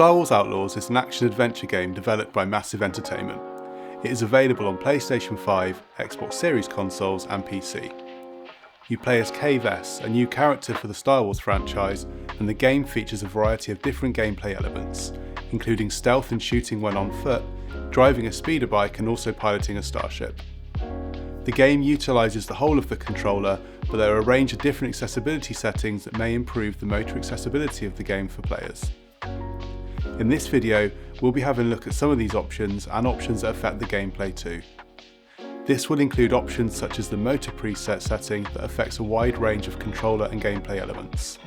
Star Wars Outlaws is an action-adventure game developed by Massive Entertainment. It is available on PlayStation 5, Xbox Series consoles and PC. You play as Cave S, a new character for the Star Wars franchise, and the game features a variety of different gameplay elements, including stealth and shooting when on foot, driving a speeder bike and also piloting a starship. The game utilises the whole of the controller, but there are a range of different accessibility settings that may improve the motor accessibility of the game for players. In this video, we'll be having a look at some of these options and options that affect the gameplay too. This will include options such as the motor preset setting that affects a wide range of controller and gameplay elements.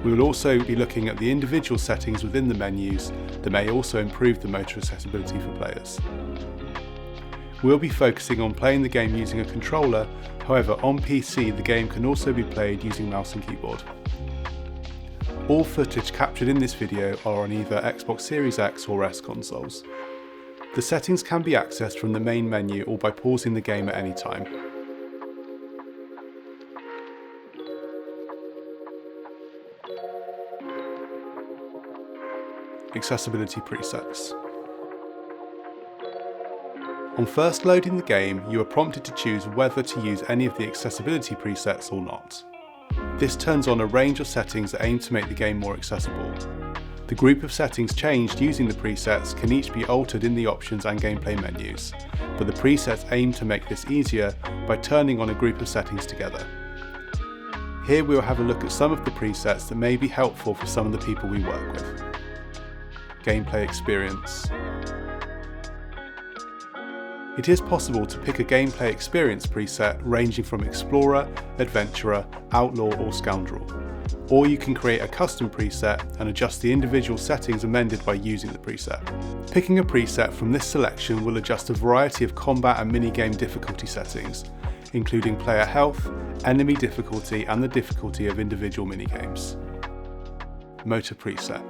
We will also be looking at the individual settings within the menus that may also improve the motor accessibility for players. We'll be focusing on playing the game using a controller, however on PC the game can also be played using mouse and keyboard. All footage captured in this video are on either Xbox Series X or S consoles. The settings can be accessed from the main menu or by pausing the game at any time. Accessibility presets. On first loading the game, you are prompted to choose whether to use any of the accessibility presets or not. This turns on a range of settings that aim to make the game more accessible. The group of settings changed using the presets can each be altered in the options and gameplay menus, but the presets aim to make this easier by turning on a group of settings together. Here we will have a look at some of the presets that may be helpful for some of the people we work with. Gameplay experience. It is possible to pick a gameplay experience preset ranging from Explorer, Adventurer, Outlaw or Scoundrel. Or you can create a custom preset and adjust the individual settings amended by using the preset. Picking a preset from this selection will adjust a variety of combat and minigame difficulty settings, including player health, enemy difficulty and the difficulty of individual minigames. Motor preset.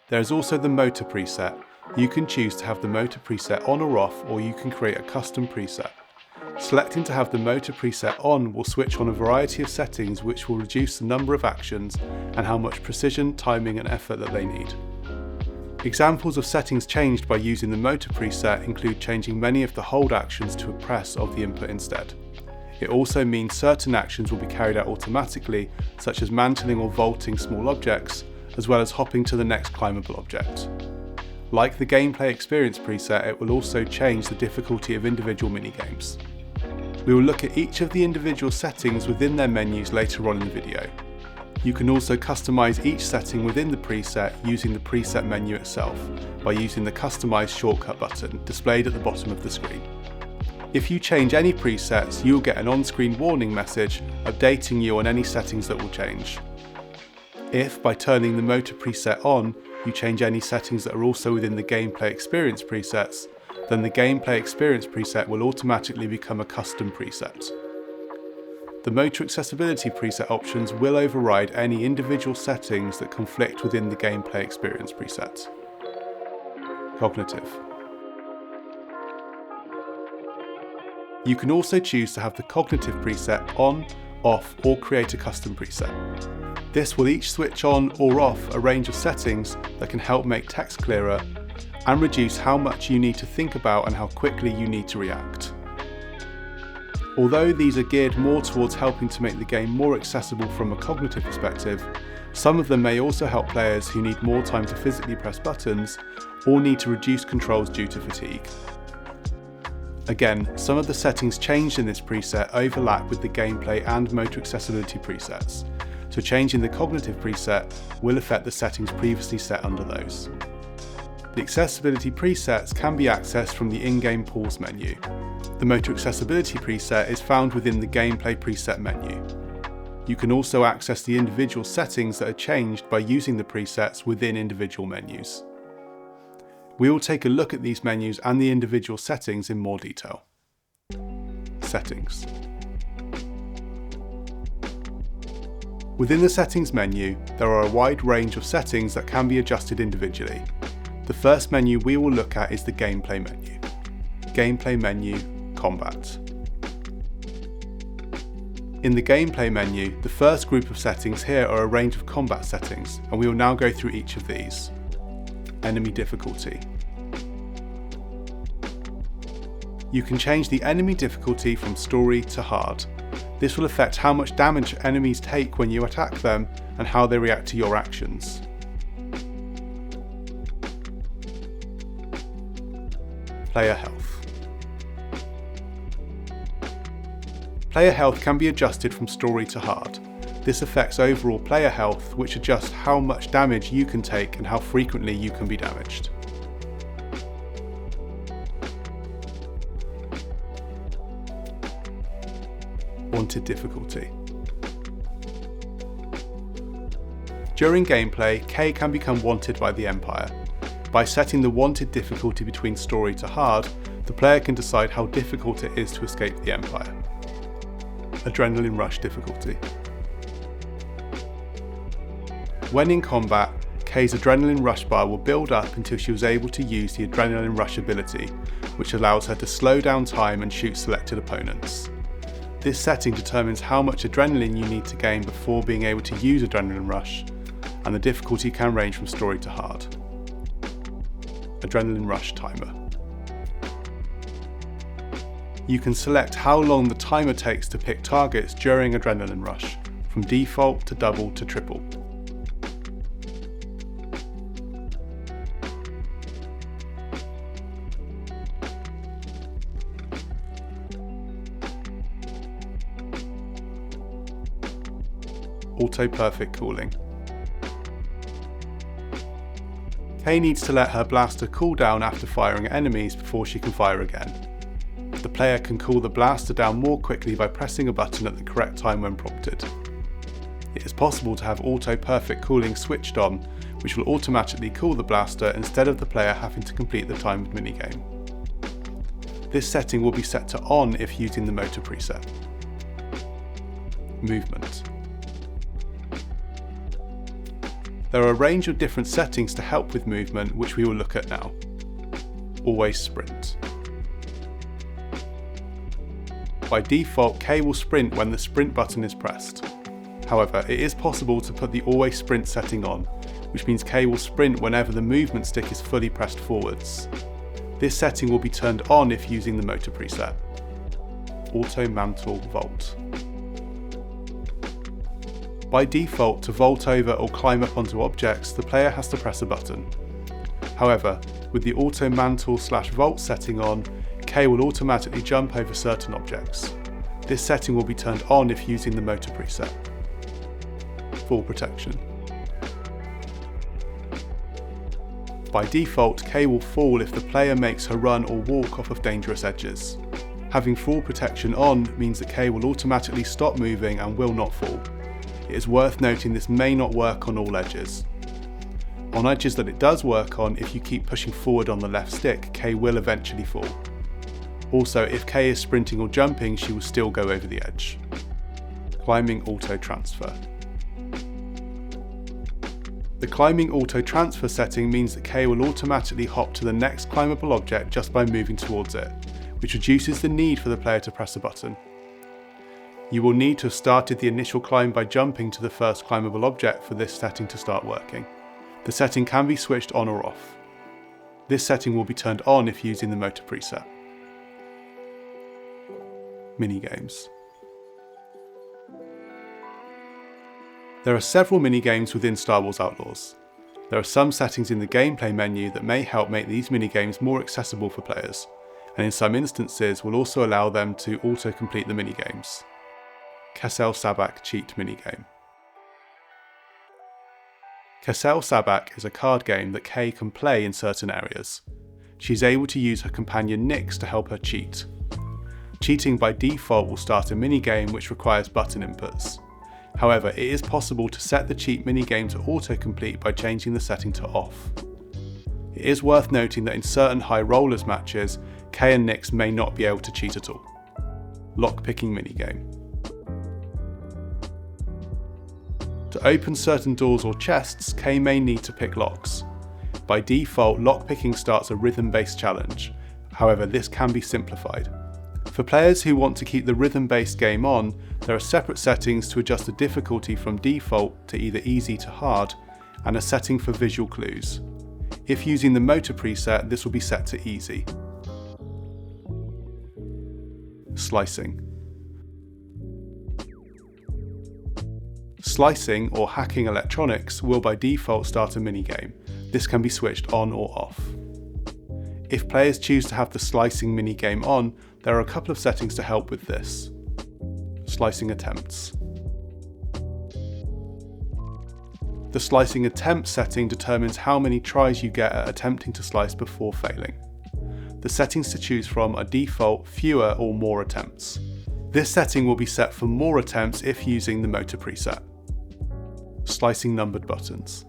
There is also the motor preset. You can choose to have the motor preset on or off, or you can create a custom preset. Selecting to have the motor preset on will switch on a variety of settings which will reduce the number of actions and how much precision, timing and effort that they need. Examples of settings changed by using the motor preset include changing many of the hold actions to a press of the input instead. It also means certain actions will be carried out automatically, such as mantling or vaulting small objects, as well as hopping to the next climbable object. Like the gameplay experience preset, it will also change the difficulty of individual minigames. We will look at each of the individual settings within their menus later on in the video. You can also customize each setting within the preset using the preset menu itself by using the Customize shortcut button displayed at the bottom of the screen. If you change any presets, you will get an on-screen warning message updating you on any settings that will change. If, by turning the motor preset on, you change any settings that are also within the gameplay experience presets, then the gameplay experience preset will automatically become a custom preset. The motor accessibility preset options will override any individual settings that conflict within the gameplay experience preset. Cognitive. You can also choose to have the cognitive preset on, off, or create a custom preset. This will each switch on or off a range of settings that can help make text clearer and reduce how much you need to think about and how quickly you need to react. Although these are geared more towards helping to make the game more accessible from a cognitive perspective, some of them may also help players who need more time to physically press buttons or need to reduce controls due to fatigue. Again, some of the settings changed in this preset overlap with the gameplay and motor accessibility presets, so changing the cognitive preset will affect the settings previously set under those. The accessibility presets can be accessed from the in-game pause menu. The motor accessibility preset is found within the gameplay preset menu. You can also access the individual settings that are changed by using the presets within individual menus. We will take a look at these menus and the individual settings in more detail. Settings. Within the settings menu, there are a wide range of settings that can be adjusted individually. The first menu we will look at is the gameplay menu. Gameplay menu, combat. In the gameplay menu, the first group of settings here are a range of combat settings, and we will now go through each of these. Enemy difficulty. You can change the enemy difficulty from story to hard. This will affect how much damage enemies take when you attack them and how they react to your actions. Player health. Player health can be adjusted from story to hard. This affects overall player health, which adjusts how much damage you can take and how frequently you can be damaged. Wanted difficulty. During gameplay, Kay can become wanted by the Empire. By setting the wanted difficulty between story to hard, the player can decide how difficult it is to escape the Empire. Adrenaline rush difficulty. When in combat, Kay's adrenaline rush bar will build up until she was able to use the adrenaline rush ability, which allows her to slow down time and shoot selected opponents. This setting determines how much adrenaline you need to gain before being able to use adrenaline rush, and the difficulty can range from story to hard. Adrenaline rush timer. You can select how long the timer takes to pick targets during adrenaline rush, from default to double to triple. Auto perfect cooling. Kay needs to let her blaster cool down after firing at enemies before she can fire again. The player can cool the blaster down more quickly by pressing a button at the correct time when prompted. It is possible to have auto perfect cooling switched on, which will automatically cool the blaster instead of the player having to complete the timed minigame. This setting will be set to on if using the motor preset. Movement. There are a range of different settings to help with movement, which we will look at now. Always sprint. By default, Kay will sprint when the sprint button is pressed. However, it is possible to put the always sprint setting on, which means Kay will sprint whenever the movement stick is fully pressed forwards. This setting will be turned on if using the motor preset. Auto mantle vault. By default, to vault over or climb up onto objects, the player has to press a button. However, with the auto mantle/vault setting on, Kay will automatically jump over certain objects. This setting will be turned on if using the motor preset. Fall protection. By default, Kay will fall if the player makes her run or walk off of dangerous edges. Having fall protection on means that Kay will automatically stop moving and will not fall. It is worth noting this may not work on all edges. On edges that it does work on, if you keep pushing forward on the left stick, Kay will eventually fall. Also, if Kay is sprinting or jumping, she will still go over the edge. Climbing auto transfer. The climbing auto transfer setting means that Kay will automatically hop to the next climbable object just by moving towards it, which reduces the need for the player to press a button. You will need to have started the initial climb by jumping to the first climbable object for this setting to start working. The setting can be switched on or off. This setting will be turned on if using the motor preset. Minigames. There are several minigames within Star Wars Outlaws. There are some settings in the gameplay menu that may help make these minigames more accessible for players, and in some instances will also allow them to auto-complete the minigames. Kessel Sabak cheat minigame. Kessel Sabak is a card game that Kay can play in certain areas. She is able to use her companion Nyx to help her cheat. Cheating by default will start a minigame which requires button inputs. However, it is possible to set the cheat minigame to autocomplete by changing the setting to off. It is worth noting that in certain high rollers matches, Kay and Nyx may not be able to cheat at all. Lockpicking minigame. To open certain doors or chests, Kay may need to pick locks. By default, lockpicking starts a rhythm-based challenge. However, this can be simplified. For players who want to keep the rhythm-based game on, there are separate settings to adjust the difficulty from default to either easy to hard, and a setting for visual clues. If using the motor preset, this will be set to easy. Slicing. Slicing, or hacking electronics, will by default start a minigame. This can be switched on or off. If players choose to have the slicing minigame on, there are a couple of settings to help with this. Slicing attempts. The slicing attempt setting determines how many tries you get at attempting to slice before failing. The settings to choose from are default, fewer or more attempts. This setting will be set for more attempts if using the motor preset. Slicing numbered buttons.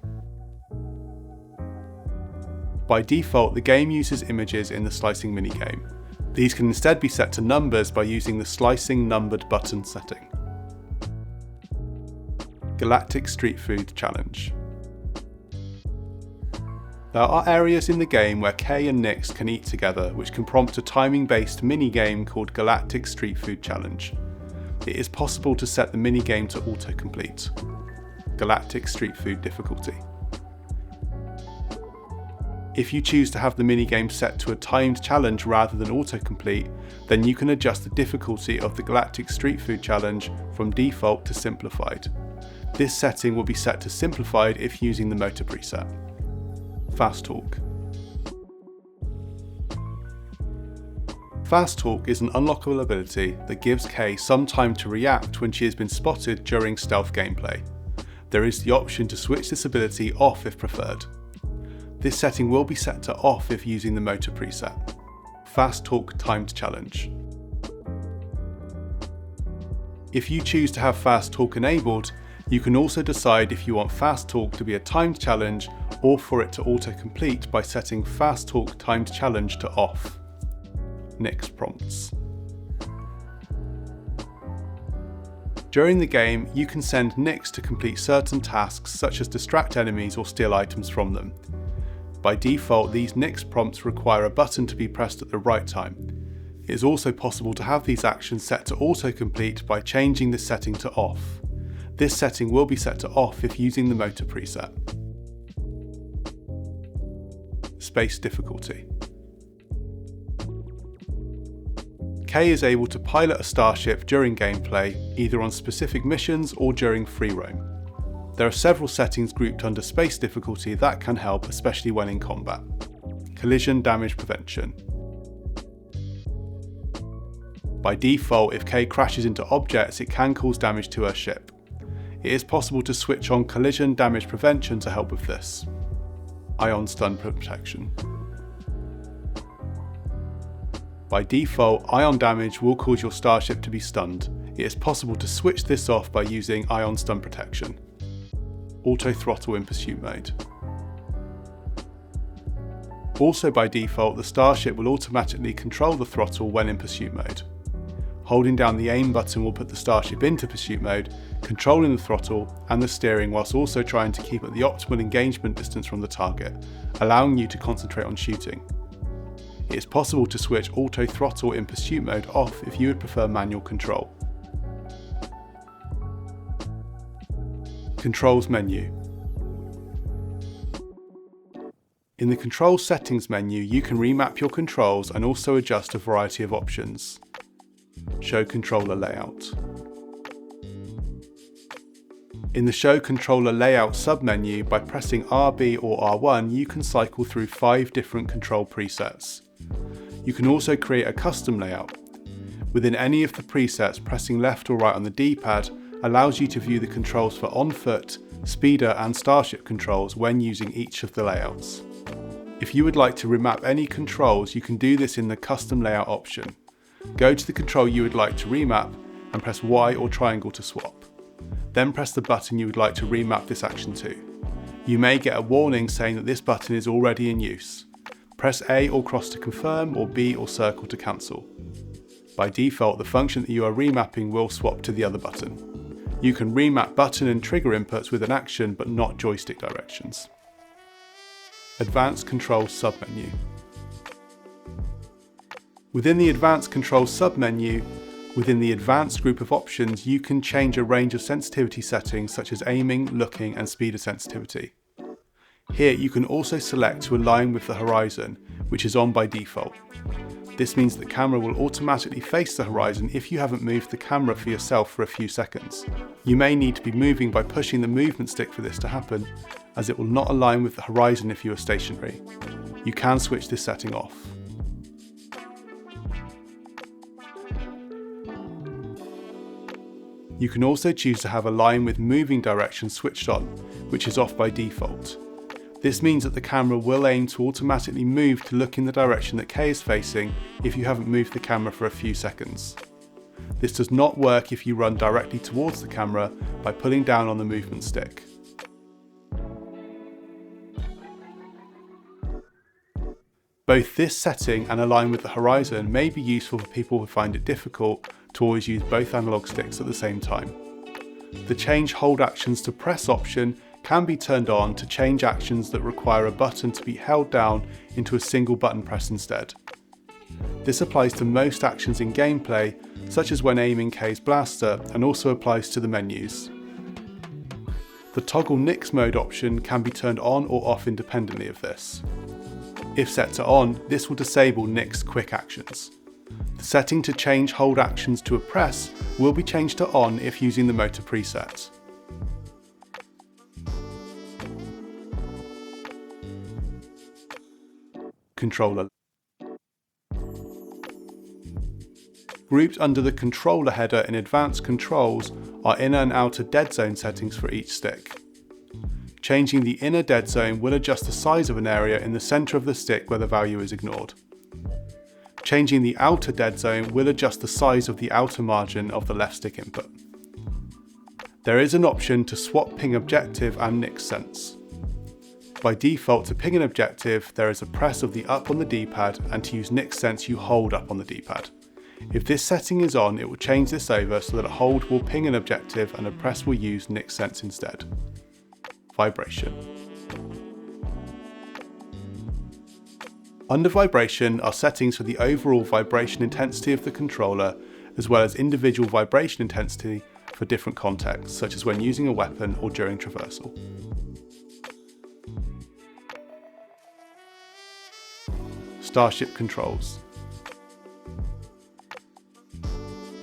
By default, the game uses images in the slicing minigame. These can instead be set to numbers by using the slicing numbered button setting. Galactic Street Food Challenge. There are areas in the game where Kay and Nyx can eat together, which can prompt a timing-based minigame called Galactic Street Food Challenge. It is possible to set the minigame to autocomplete. Galactic Street Food difficulty. If you choose to have the minigame set to a timed challenge rather than autocomplete, then you can adjust the difficulty of the Galactic Street Food Challenge from default to simplified. This setting will be set to simplified if using the motor preset. Fast Talk. Fast Talk is an unlockable ability that gives Kay some time to react when she has been spotted during stealth gameplay. There is the option to switch this ability off if preferred. This setting will be set to off if using the motor preset. Fast Talk Timed Challenge. If you choose to have Fast Talk enabled, you can also decide if you want Fast Talk to be a timed challenge or for it to autocomplete by setting Fast Talk Timed Challenge to off. Nyx prompts. During the game, you can send Nyx to complete certain tasks such as distract enemies or steal items from them. By default, these Nyx prompts require a button to be pressed at the right time. It is also possible to have these actions set to autocomplete by changing the setting to off. This setting will be set to off if using the motor preset. Space difficulty. Kay is able to pilot a starship during gameplay, either on specific missions or during free roam. There are several settings grouped under space difficulty that can help, especially when in combat. Collision damage prevention. By default, if Kay crashes into objects, it can cause damage to her ship. It is possible to switch on collision damage prevention to help with this. Ion stun protection. By default, ion damage will cause your starship to be stunned. It is possible to switch this off by using ion stun protection. Auto throttle in pursuit mode. Also by default, the starship will automatically control the throttle when in pursuit mode. Holding down the aim button will put the starship into pursuit mode, controlling the throttle and the steering whilst also trying to keep at the optimal engagement distance from the target, allowing you to concentrate on shooting. It is possible to switch auto throttle in pursuit mode off if you would prefer manual control. Controls menu. In the Controls Settings menu, you can remap your controls and also adjust a variety of options. Show controller layout. In the Show Controller Layout submenu, by pressing RB or R1, you can cycle through 5 different control presets. You can also create a custom layout. Within any of the presets, pressing left or right on the D-pad allows you to view the controls for on-foot, speeder and starship controls when using each of the layouts. If you would like to remap any controls, you can do this in the Custom Layout option. Go to the control you would like to remap and press Y or triangle to swap. Then press the button you would like to remap this action to. You may get a warning saying that this button is already in use. Press A or cross to confirm, or B or circle to cancel. By default, the function that you are remapping will swap to the other button. You can remap button and trigger inputs with an action but not joystick directions. Advanced Controls submenu. Within the Advanced Controls submenu, within the Advanced group of options, you can change a range of sensitivity settings such as aiming, looking, and speed of sensitivity. Here you can also select to align with the horizon, which is on by default. This means the camera will automatically face the horizon if you haven't moved the camera for yourself for a few seconds. You may need to be moving by pushing the movement stick for this to happen, as it will not align with the horizon if you are stationary. You can switch this setting off. You can also choose to have align with moving direction switched on, which is off by default. This means that the camera will aim to automatically move to look in the direction that K is facing if you haven't moved the camera for a few seconds. This does not work if you run directly towards the camera by pulling down on the movement stick. Both this setting and align with the horizon may be useful for people who find it difficult to always use both analog sticks at the same time. The change hold actions to press option can be turned on to change actions that require a button to be held down into a single button press instead. This applies to most actions in gameplay, such as when aiming K's blaster, and also applies to the menus. The toggle NICS mode option can be turned on or off independently of this. If set to on, this will disable NICS quick actions. The setting to change hold actions to a press will be changed to on if using the motor preset. Controller. Grouped under the controller header in Advanced Controls are inner and outer dead zone settings for each stick. Changing the inner dead zone will adjust the size of an area in the centre of the stick where the value is ignored. Changing the outer dead zone will adjust the size of the outer margin of the left stick input. There is an option to swap ping objective and NICS sense. By default, to ping an objective, there is a press of the up on the D-pad, and to use NICS sense you hold up on the D-pad. If this setting is on, it will change this over so that a hold will ping an objective and a press will use NICS sense instead. Vibration. Under vibration are settings for the overall vibration intensity of the controller, as well as individual vibration intensity for different contexts, such as when using a weapon or during traversal. Starship controls.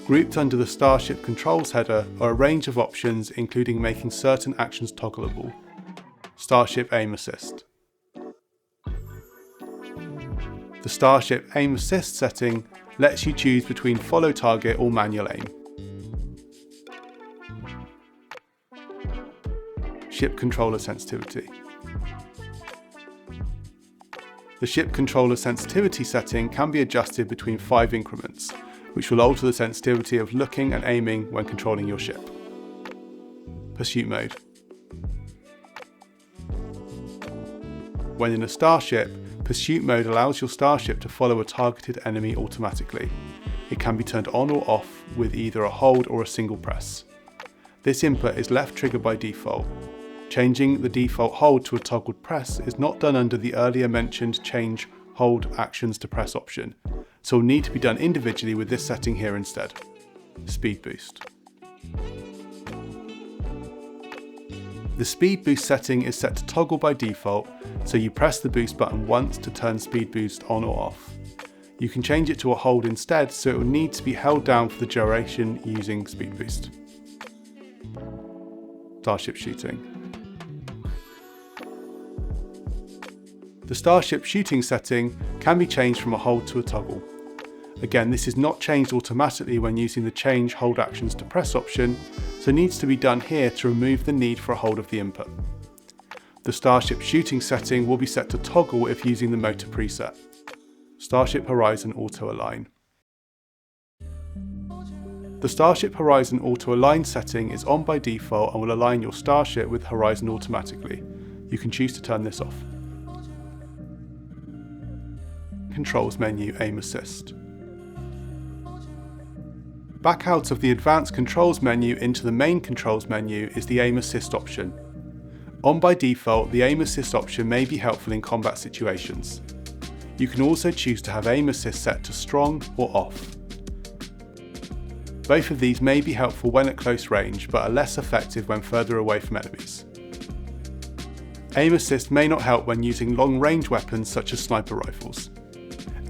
Grouped under the Starship controls header are a range of options, including making certain actions toggleable. Starship aim assist. The Starship aim assist setting lets you choose between follow target or manual aim. Ship controller sensitivity. The ship controller sensitivity setting can be adjusted between 5 increments, which will alter the sensitivity of looking and aiming when controlling your ship. Pursuit mode. When in a starship, pursuit mode allows your starship to follow a targeted enemy automatically. It can be turned on or off with either a hold or a single press. This input is left trigger by default. Changing the default hold to a toggled press is not done under the earlier mentioned change hold actions to press option, so will need to be done individually with this setting here instead. Speed boost. The speed boost setting is set to toggle by default, so you press the boost button once to turn speed boost on or off. You can change it to a hold instead, so it will need to be held down for the duration using speed boost. Starship shooting. The Starship shooting setting can be changed from a hold to a toggle. Again, this is not changed automatically when using the change hold actions to press option, so needs to be done here to remove the need for a hold of the input. The Starship shooting setting will be set to toggle if using the motor preset. Starship Horizon Auto Align. The Starship Horizon Auto Align setting is on by default and will align your Starship with Horizon automatically. You can choose to turn this off. Controls menu aim assist. Back out of the Advanced Controls menu into the main Controls menu is the aim assist option. On by default, the aim assist option may be helpful in combat situations. You can also choose to have aim assist set to strong or off. Both of these may be helpful when at close range, but are less effective when further away from enemies. Aim assist may not help when using long range weapons such as sniper rifles.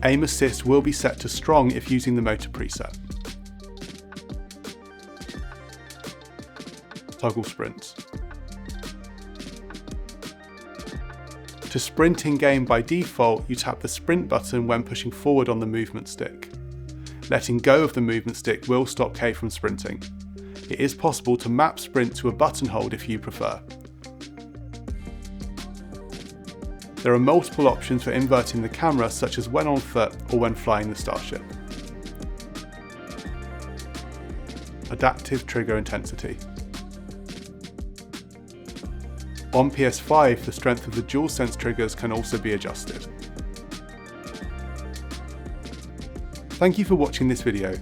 Aim assist will be set to strong if using the motor preset. Toggle sprint. To sprint in game by default, you tap the sprint button when pushing forward on the movement stick. Letting go of the movement stick will stop K from sprinting. It is possible to map sprint to a button hold if you prefer. There are multiple options for inverting the camera, such as when on foot or when flying the Starship. Adaptive trigger intensity. On PS5, the strength of the DualSense triggers can also be adjusted. Thank you for watching this video.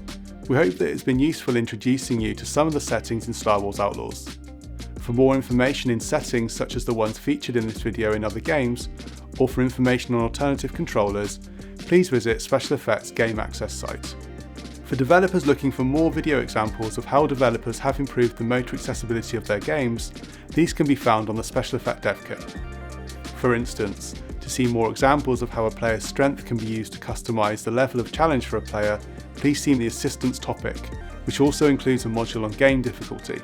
We hope that it's been useful introducing you to some of the settings in Star Wars Outlaws. For more information in settings such as the ones featured in this video in other games, or for information on alternative controllers, please visit SpecialEffect's Game Access site. For developers looking for more video examples of how developers have improved the motor accessibility of their games, these can be found on the SpecialEffect Dev Kit. For instance, to see more examples of how a player's strength can be used to customize the level of challenge for a player, please see the Assistance topic, which also includes a module on game difficulty.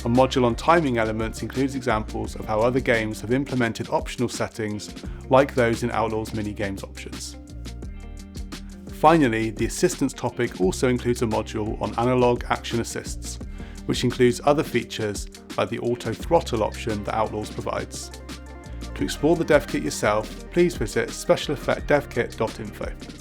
A module on timing elements includes examples of how other games have implemented optional settings, like those in Outlaws Minigames options. Finally, the Assistance topic also includes a module on analog action assists, which includes other features like the auto throttle option that Outlaws provides. To explore the dev kit yourself, please visit specialeffectdevkit.info.